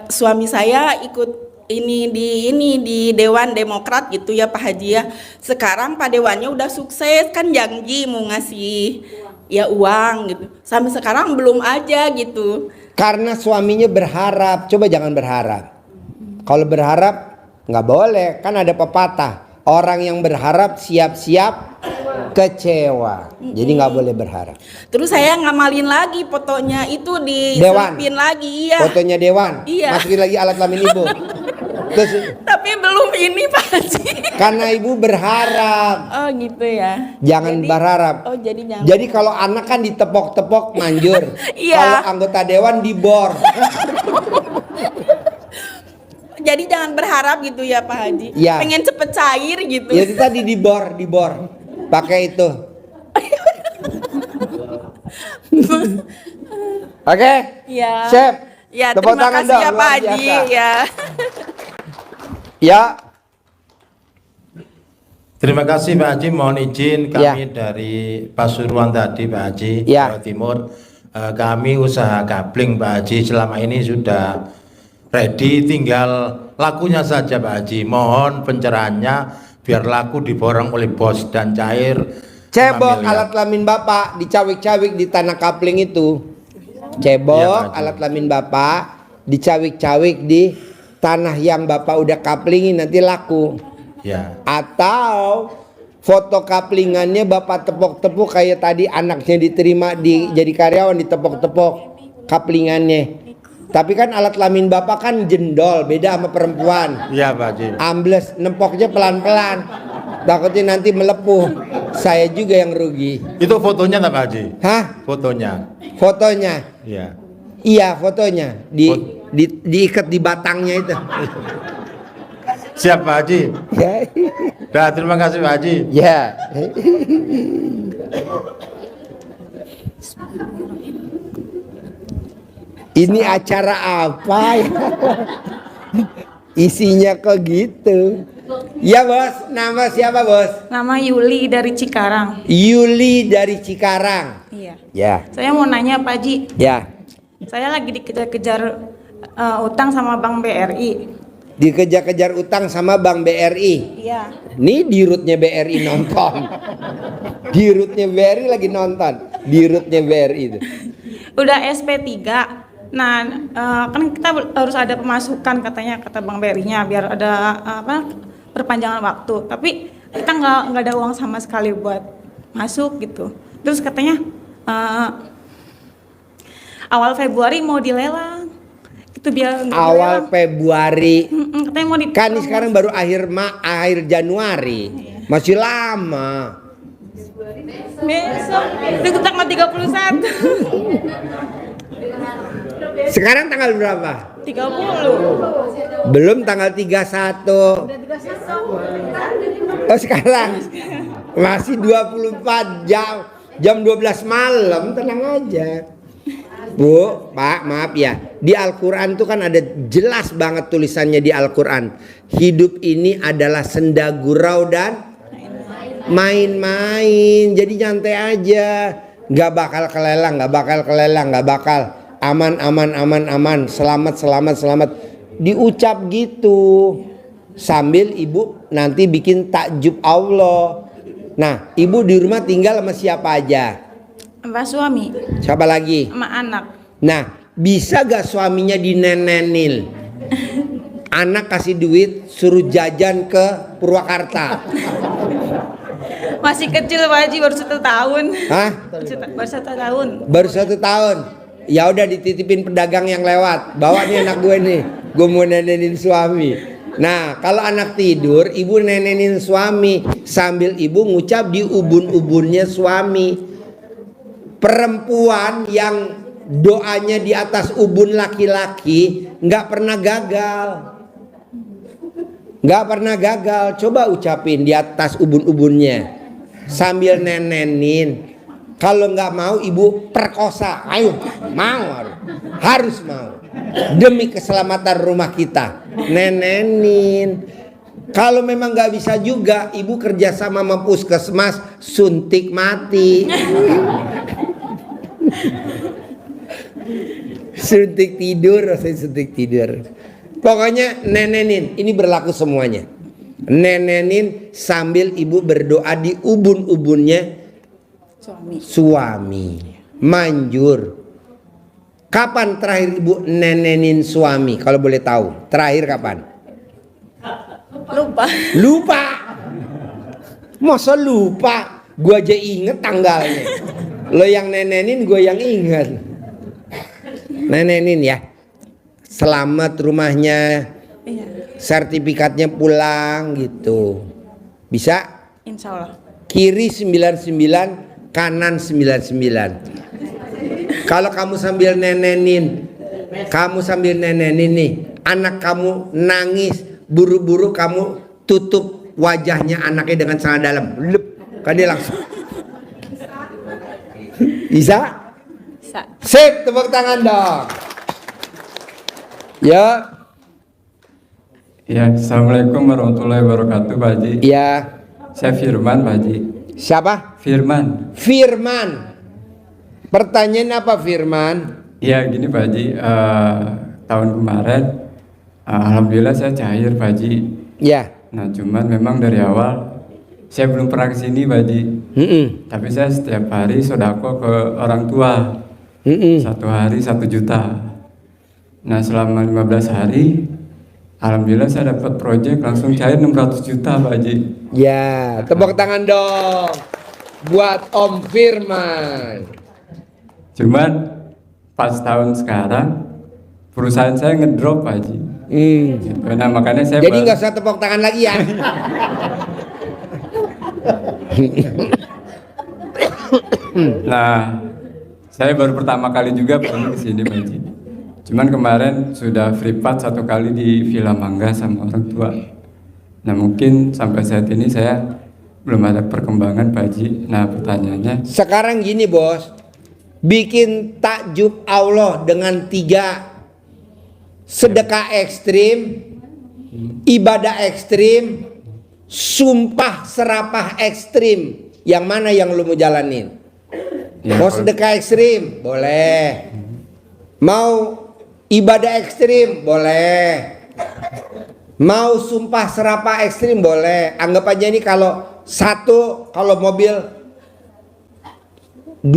suami saya ikut di Dewan Demokrat gitu ya Pak Haji ya. Sekarang Pak Dewannya udah sukses kan, janji mau ngasih ya uang gitu. Sampai sekarang belum aja gitu. Karena suaminya berharap, coba jangan berharap. Kalau berharap nggak boleh, kan ada pepatah. Orang yang berharap siap-siap kecewa. Jadi nggak boleh berharap. Terus saya ngamalin lagi fotonya itu diselipin lagi ya. Fotonya Dewan. Iya. Masukin lagi alat kelamin ibu. Terus Tapi belum ini Pak Haji. karena ibu berharap. Oh gitu ya. Jangan berharap. Oh jadi jangan. Jadi kalau anak kan ditepok-tepok manjur. Iya. Kalau anggota dewan dibor. Jadi jangan berharap gitu ya Pak Haji. Iya. Pengen cepet cair gitu. Jadi tadi dibor. Pakai itu. Oke. Iya. Sip. Ya, Tepuk terima tangan kasih dong, ya Pak luar Haji biasa. ya. Ya. Terima kasih Pak Haji, mohon izin Ya. kami dari Pasuruan tadi Pak Haji, Ya. Jawa Timur. Kami usaha kabling Pak Haji selama ini sudah ready, tinggal lakunya saja Pak Haji. Mohon pencerahannya biar laku diborong oleh bos dan cair. 5 Cebok miliar. alat kelamin bapak dicawik-cawik di tanah kapling itu. Cebok Iya, Pak Haji. alat kelamin bapak dicawik-cawik di tanah yang bapak udah kaplingin, nanti laku. Ya. Atau foto kaplingannya bapak tepok-tepok kayak tadi anaknya diterima jadi karyawan, ditepok-tepok kaplingannya. Tapi kan alat kelamin bapak kan jendol, beda sama perempuan. Iya Pak Haji. Ambles, nempoknya pelan-pelan. Takutnya nanti melepuh. Saya juga yang rugi. Itu fotonya tak Pak Haji? Hah? Fotonya. Fotonya? Iya. Iya, fotonya. Diikat di batangnya itu. Siap Pak Haji. Ya. Dah, terima kasih Pak Haji. Ya. Ini acara apa ya? Isinya kok gitu. Ya bos, nama siapa bos? Nama Yuli dari Cikarang. Yuli dari Cikarang. Iya. Ya. Saya mau nanya Pak Haji, Ya. saya lagi dikejar-kejar utang sama Bank BRI. Dikejar-kejar utang sama Bank BRI. Iya. Nih dirutnya BRI nonton. Dirutnya BRI lagi nonton. Dirutnya BRI itu. Udah SP3. Nah, kan kita harus ada pemasukan katanya kata Bank BRI-nya biar ada perpanjangan waktu. Tapi kita nggak ada uang sama sekali buat masuk gitu. Terus katanya awal Februari mau dilelang. Gitu biar awal Februari. katanya mau Kan ini sekarang baru akhir Januari. Masih lama. besok itu tanggal 31. Sekarang tanggal berapa? 30. Belum tanggal 31. Oh sekarang masih 24 jam. Jam 12 malam, tenang aja. Bu, Pak, maaf ya. Di Al-Quran tuh kan ada jelas banget tulisannya di Al-Quran. Hidup ini adalah senda gurau dan main-main. Jadi nyantai aja. Gak bakal kelelang, gak bakal. Aman. Selamat. Diucap gitu. Sambil ibu nanti bikin takjub Allah. Nah, ibu di rumah tinggal sama siapa aja? Sama suami. Siapa lagi? Sama anak. Nah, bisa gak suaminya dinenenin? Anak kasih duit, suruh jajan ke Purwakarta. Masih kecil Pak Haji, baru 1 tahun. Hah? Baru 1 tahun. Baru 1 tahun. Ya udah dititipin pedagang yang lewat. Bawa nih anak gue nih. Gue mau nenenin suami. Nah, kalau anak tidur, ibu nenenin suami sambil ibu ngucap di ubun-ubunnya suami. Perempuan yang doanya di atas ubun laki-laki nggak pernah gagal. Coba ucapin di atas ubun-ubunnya sambil nenenin. Kalau nggak mau ibu perkosa. Ayo, harus mau. Demi keselamatan rumah kita, nenenin. Kalau memang nggak bisa juga, ibu kerjasama sama puskesmas, suntik mati. Suntik tidur. Pokoknya nenenin. Ini berlaku semuanya. Nenenin sambil ibu berdoa di ubun-ubunnya suami. Manjur. Kapan terakhir ibu nenenin suami? Kalau boleh tahu, terakhir kapan? Lupa. Masa lupa? Gua aja inget tanggalnya. Lo yang nenenin, gue yang inget. Nenenin ya. Selamat rumahnya. Sertifikatnya pulang gitu. Bisa? Insya Allah. Kiri 99, kanan 99. Kalau kamu sambil nenenin nih, anak kamu nangis, buru-buru kamu tutup wajahnya anaknya dengan celana dalam. Kan dia langsung. Bisa? Bisa. Sip, tepuk tangan dong. Ya. Ya, assalamualaikum warahmatullahi wabarakatuh, Pak Haji. Ya. Saya Firman, Pak Haji. Siapa? Firman. Pertanyaan apa Firman? Ya, gini Pak Haji. Tahun kemarin, alhamdulillah saya cair, Pak Haji. Ya. Nah, cuman memang dari awal saya belum pernah kesini, Pak Haji. Tapi saya setiap hari sodako ke orang tua. 1 hari 1 juta. Nah, selama 15 hari, alhamdulillah saya dapat proyek langsung cair 600 juta, Pak Haji. Ya, tepuk tangan dong buat Om Firman. Cuman pas tahun sekarang perusahaan saya ngedrop, Pak Haji. Gitu. Nah, makanya saya jadi nggak usah tepuk tangan lagi ya. Nah, saya baru pertama kali juga pergi ke sini, Pak Haji. Cuman kemarin sudah free part 1 kali di Villa Mangga sama orang tua. Nah, mungkin sampai saat ini saya belum ada perkembangan, Pak Haji. Nah, pertanyaannya sekarang gini, Bos. Bikin takjub Allah dengan 3 sedekah ekstrim, ibadah ekstrim, sumpah serapah ekstrim. Yang mana yang lu mau jalanin? Mau sedekah ekstrim? Boleh. Mau ibadah ekstrim? Boleh. Mau sumpah serapah ekstrim? Boleh. Anggap aja ini kalau mobil 2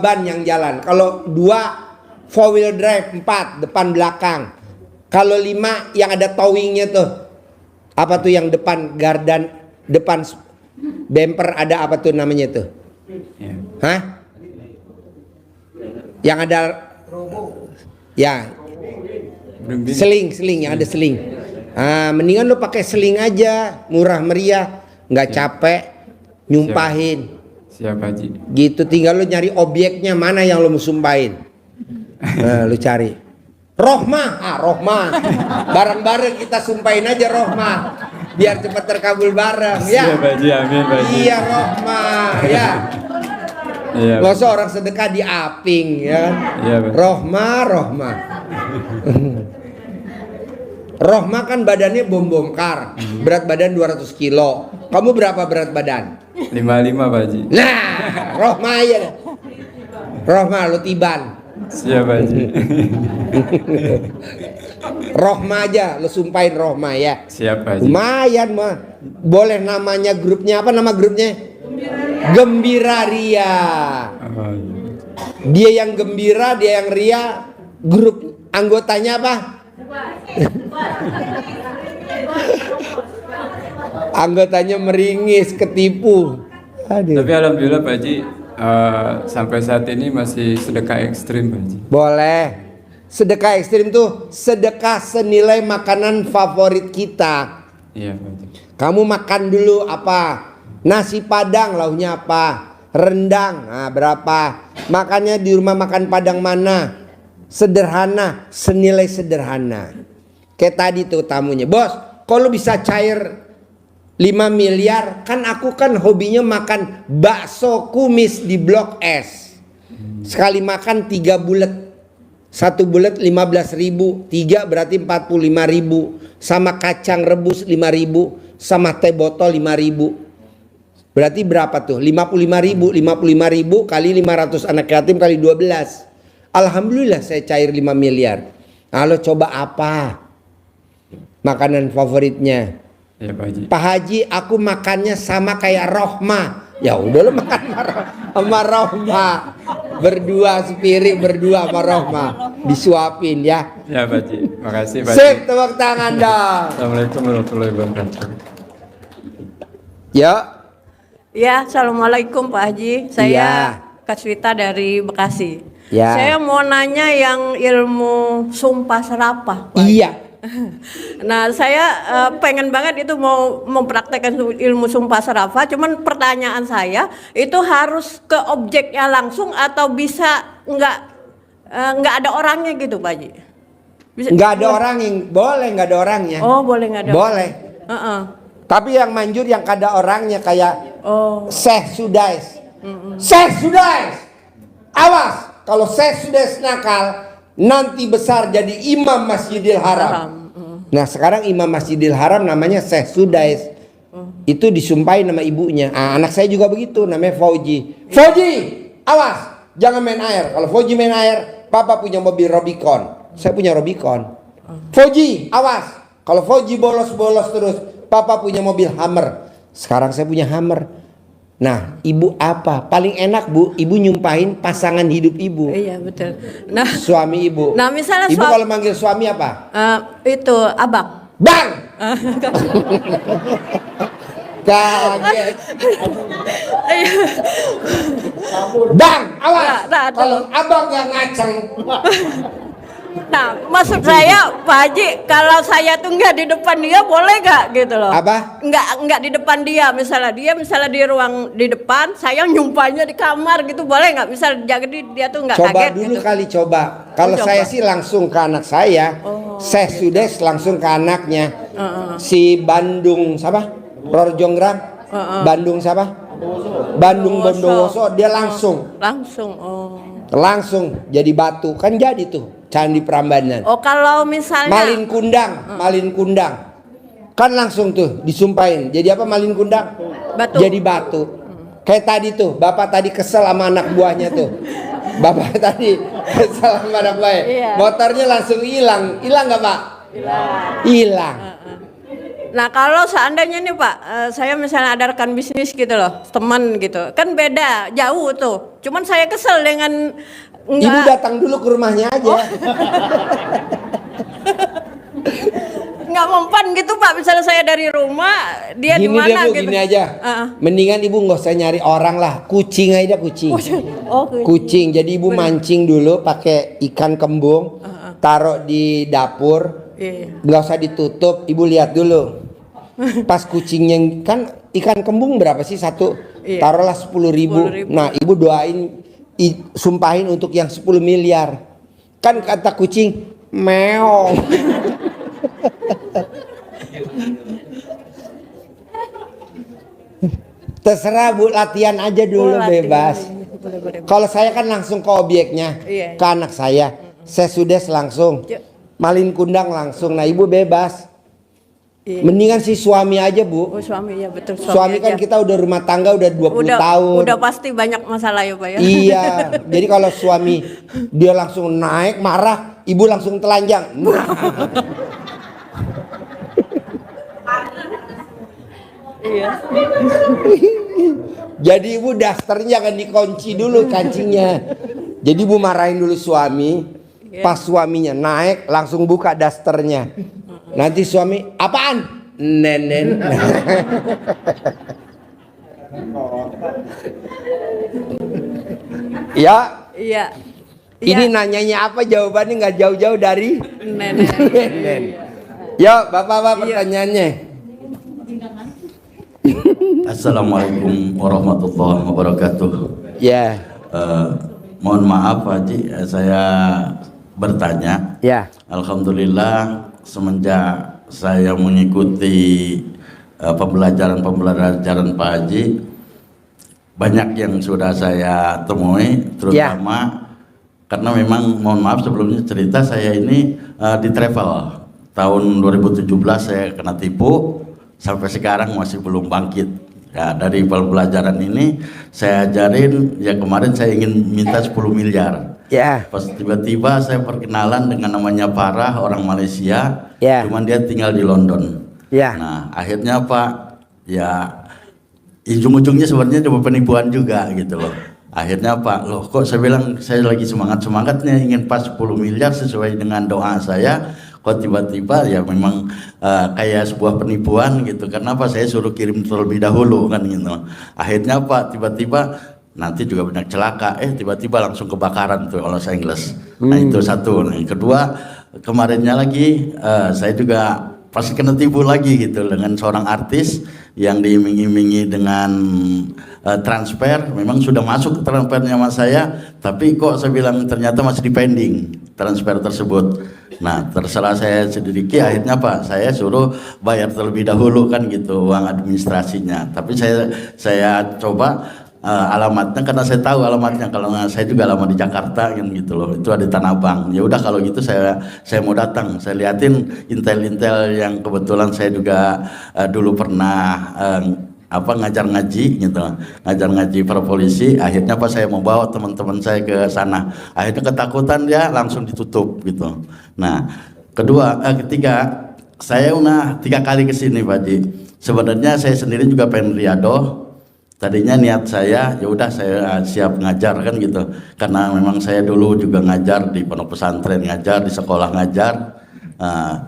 ban yang jalan. Kalau 2 4 wheel drive, 4 depan belakang. Kalau 5 yang ada towingnya tuh. Apa tuh yang depan gardan, depan bumper ada apa tuh namanya tuh? Hah? Yang ada ya Seling yang ada seling. Mendingan lo pakai seling aja, murah meriah, nggak capek nyumpahin. Siap Haji. Gitu, tinggal lo nyari objeknya mana yang lo mau sumpahin. Lo cari. Rohmah, bareng-bareng kita sumpahin aja rohmah, biar cepat terkabul bareng ya. Siap Haji, amin Haji. Iya rohmah ya. Iya. Nggak usah orang sedekah di aping ya. Iya, Rohmah. Rohmah kan badannya bom-bomkar, berat badan 200 kilo. Kamu berapa berat badan? 55 Pak Haji. Nah, Rohmah ya. Rohmah lo tiban. Siap Haji. Rohmah aja, lo sumpahin Rohmah ya. Siap Haji. Lumayan mah. Boleh namanya grupnya apa nama grupnya? Gembira Ria. Oh, iya. Dia yang gembira, dia yang ria. Grup anggotanya apa? Anggotanya meringis, ketipu. Aduh. Tapi alhamdulillah Pak Haji, sampai saat ini masih sedekah ekstrim Pak Haji. Boleh. Sedekah ekstrim tuh sedekah senilai makanan favorit kita. Iya Pak Haji. Kamu makan dulu apa? Nasi Padang lauknya apa? Rendang, berapa? Makannya di rumah makan Padang mana? Sederhana, senilai sederhana. Kayak tadi tuh tamunya, bos, kalau bisa cair 5 miliar, kan aku kan hobinya makan bakso kumis di Blok S. Sekali makan 3 bulet. 1 bulet 15.000, 3 berarti 45.000, sama kacang rebus 5.000, sama teh botol 5.000. Berarti berapa tuh? 55.000 kali 500 anak yatim kali 12. Alhamdulillah saya cair 5 miliar. Halo, coba apa makanan favoritnya? Ya Pak Haji. Pak Haji, aku makannya sama kayak Rohmah. Ya udah lo makan sama Rohmah. Berdua sepiring, berdua sama Rohmah. Disuapin ya. Ya Pak Haji. Makasih Pak Haji. Sip, tepuk tangan dong. Assalamualaikum warahmatullahi wabarakatuh. Ya. Ya, assalamualaikum Pak Haji. Saya Kaswita dari Bekasi. Ya. Saya mau nanya yang ilmu sumpah serapah. Pak Haji. Iya. Nah, saya pengen banget itu mau mempraktekkan ilmu sumpah serapah. Cuman pertanyaan saya itu harus ke objeknya langsung atau bisa nggak ada orangnya gitu, Pak Haji? Nggak ada orang yang boleh, nggak ada orangnya. Oh, boleh nggak ada. Boleh. Tapi yang manjur yang kada orangnya kayak Syekh Sudais. Syekh Sudais, awas kalau Syekh Sudais nakal nanti besar jadi imam Masjidil Haram. Nah sekarang imam Masjidil Haram namanya Syekh Sudais. Itu disumpahin nama ibunya. Anak saya juga begitu, namanya Fauji. Fauji, awas jangan main air. Kalau Fauji main air, papa punya mobil Robicon, saya punya Robicon. Fauji, awas kalau Fauji bolos-bolos terus, papa punya mobil Hummer. Sekarang saya punya Hummer. Nah, ibu apa? Paling enak bu, ibu nyumpahin pasangan hidup ibu. Iya betul. Nah, suami ibu. Nah misalnya ibu kalau manggil suami apa? Itu abang. Bang. Kaget. Bang, awas. Kalau abang gak ngaceng. Nah, maksud saya Pak Haji, kalau saya tuh nggak di depan dia boleh nggak gitu loh? Apa? Nggak di depan dia, misalnya di ruang di depan, saya nyumpahnya di kamar gitu, boleh nggak? Misal jadi dia tuh nggak kaget. Coba dulu gitu. Kali coba. Kalau saya sih langsung ke anak saya, saya sudah langsung ke anaknya. Si Bandung siapa? Ror Jonggrang. Bandung siapa? Bandung Bondowoso. Dia langsung. Langsung jadi batu, kan jadi tuh. Candi Prambanan. Oh kalau misalnya Malin Kundang, kan langsung tuh disumpahin. Jadi apa Malin Kundang? Batu. Jadi batu. Kayak tadi tuh, bapak tadi kesel sama anak buahnya tuh. Bapak tadi kesel sama anak buahnya. Iya. Motornya langsung hilang nggak pak? Hilang. Nah kalau seandainya nih Pak, saya misalnya ada rekan bisnis gitu loh, teman gitu, kan beda jauh tuh. Cuman saya kesel dengan Ibu datang dulu ke rumahnya aja. Nggak mempan gitu Pak, misalnya saya dari rumah, dia di mana gitu. Gini aja, mendingan ibu nggak usah nyari orang lah, kucing aja kucing. Kucing. Jadi ibu mancing dulu pakai ikan kembung, taruh di dapur, Iya. nggak usah ditutup, ibu lihat dulu. Pas kucingnya kan ikan kembung berapa sih satu? Iya. Taruhlah 10.000. 10.000. Nah ibu doain, sumpahin untuk yang 10 miliar. Kan kata kucing meong. Terserah Bu, latihan aja dulu, bebas. Kalau saya kan langsung ke objeknya, Iya. ke anak saya sudes langsung, malin kundang langsung. Nah ibu bebas. Iya. Mendingan si suami aja Bu. Oh, suami ya betul, Suami kan aja. kita udah rumah tangga udah 20 tahun. Udah pasti banyak masalah ya Pak ya. Iya. Jadi kalau suami dia langsung naik marah, ibu langsung telanjang. Iya. Jadi ibu dasternya jangan dikunci dulu kancingnya. Jadi ibu marahin dulu suami. Pas suaminya naik langsung buka dasternya. Nanti suami, apaan? Nenen. Ya. Iya. Ini nanyanya apa, jawabannya nggak jauh-jauh dari Nenek. Nenen. Yuk bapak-bapak pertanyaannya. Assalamualaikum warahmatullahi wabarakatuh. Ya. Mohon maaf Pak Haji, saya bertanya. Ya. Alhamdulillah semenjak saya mengikuti pembelajaran Pak Haji, banyak yang sudah saya temui, terutama karena memang mohon maaf sebelumnya cerita saya ini di travel tahun 2017 saya kena tipu, sampai sekarang masih belum bangkit. Ya, dari pembelajaran ini saya ajarin, ya kemarin saya ingin minta 10 miliar. Ya. Pas tiba-tiba saya perkenalan dengan namanya Farah, orang Malaysia, cuman dia tinggal di London. Ya. Nah akhirnya Pak, ya ujung-ujungnya sebenarnya cuma penipuan juga gitu loh. Akhirnya Pak, loh kok saya bilang saya lagi semangat-semangatnya ingin pas 10 miliar sesuai dengan doa saya, kok tiba-tiba ya memang kayak sebuah penipuan gitu. Karena apa, saya suruh kirim terlebih dahulu kan gitu. Akhirnya Pak, tiba-tiba nanti juga banyak celaka, tiba-tiba langsung kebakaran tuh Los Angeles. Nah itu satu. Nah, yang kedua, kemarinnya lagi saya juga pasti kena tipu lagi gitu dengan seorang artis yang diiming-imingi dengan transfer. Memang sudah masuk transfernya sama saya, tapi kok saya bilang ternyata masih di pending transfer tersebut. Nah terserah saya sedikit, akhirnya Pak saya suruh bayar terlebih dahulu kan gitu uang administrasinya. Tapi saya coba alamatnya, karena saya tahu alamatnya, kalau saya juga alamat di Jakarta kan gitu loh, itu ada di Tanah Abang. Ya udah kalau gitu saya mau datang, saya liatin intel-intel yang kebetulan saya juga dulu pernah ngajar ngaji gitu, ngajar ngaji para polisi. Akhirnya Pak saya mau bawa teman-teman saya ke sana, akhirnya ketakutan dia langsung ditutup gitu. Nah ketiga, saya udah 3 kali kesini Pak Haji. Sebenarnya saya sendiri juga pengen riadoh. Tadinya niat saya ya udah saya siap ngajar kan gitu, karena memang saya dulu juga ngajar di pondok pesantren, ngajar di sekolah ngajar,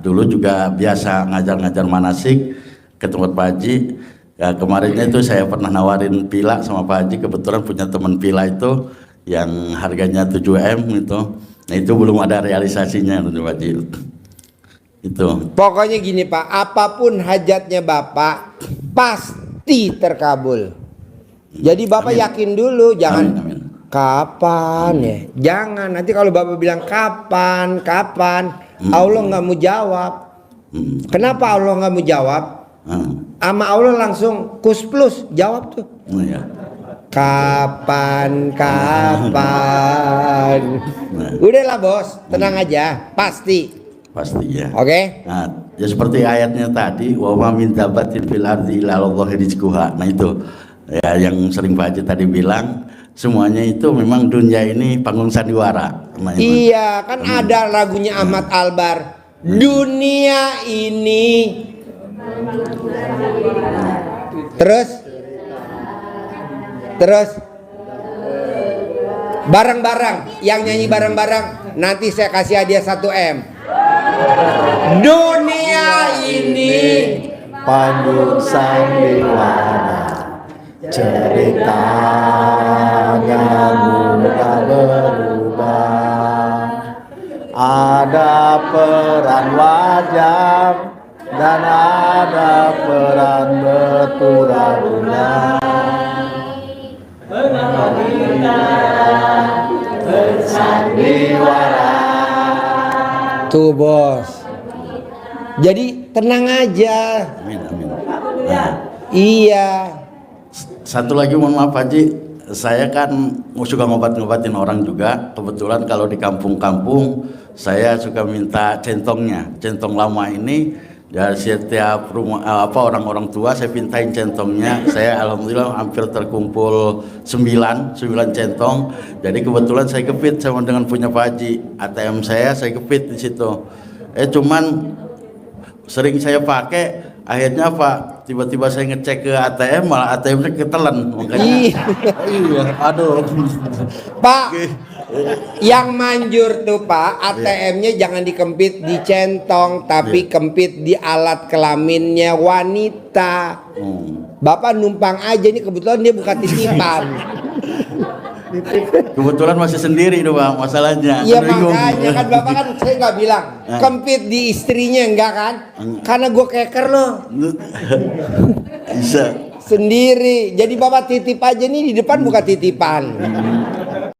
dulu juga biasa ngajar manasik ke tempat Pak Haji. Ya, kemarinnya itu saya pernah nawarin pila sama Pak Haji, kebetulan punya teman pila itu yang harganya 7M gitu. Nah itu belum ada realisasinya Pak Haji. Itu. Pokoknya gini Pak, apapun hajatnya Bapak pasti terkabul. Jadi Bapak yakin dulu, jangan kapan ya, jangan nanti kalau Bapak bilang kapan, Allah nggak mau jawab. Kenapa Allah nggak mau jawab? Sama Allah langsung kus plus jawab tuh. Kapan. Udahlah bos, tenang aja, pasti ya. Oke. Nah, ya seperti ayatnya tadi, wa ma min dabatin fil ardi illa Allahu rizquha. Nah itu ya yang sering Pak Haji tadi bilang, semuanya itu memang dunia ini panggung sandiwara. Nah, iya kan ada lagunya Ahmad Albar, dunia ini terus barang-barang, yang nyanyi barang-barang nanti saya kasih hadiah 1M. Dunia ini panggung sandiwara, ceritanya mudah berubah. Ada peran wajah dan ada peran berpura-pura. Bersandiwara. Tuh bos. Jadi tenang aja. Amin, amin. Iya. Satu lagi mohon maaf Haji, saya kan suka ngobat-ngobatin orang juga. Kebetulan kalau di kampung-kampung saya suka minta centongnya, centong lama ini. Ya setiap rumah orang-orang tua saya pintain centongnya. Saya alhamdulillah hampir terkumpul 9 centong. Jadi kebetulan saya kepit sama dengan punya Pak Haji. ATM saya kepit di situ. Cuman sering saya pakai, akhirnya Pak, tiba-tiba saya ngecek ke ATM, malah ATM-nya ketelan. Makanya iya, aduh. Pak, yang manjur tuh Pak, ATM-nya jangan dikempit di centong, tapi kempit di alat kelaminnya wanita. Bapak numpang aja, ini kebetulan dia buka titipan. Kebetulan masih sendiri tuh Bang, masalahnya. Iya makanya kan Bapak kan saya nggak bilang kempit di istrinya, enggak kan? Karena gue keker loh. Bisa sendiri. Jadi Bapak titip aja nih di depan buka titipan.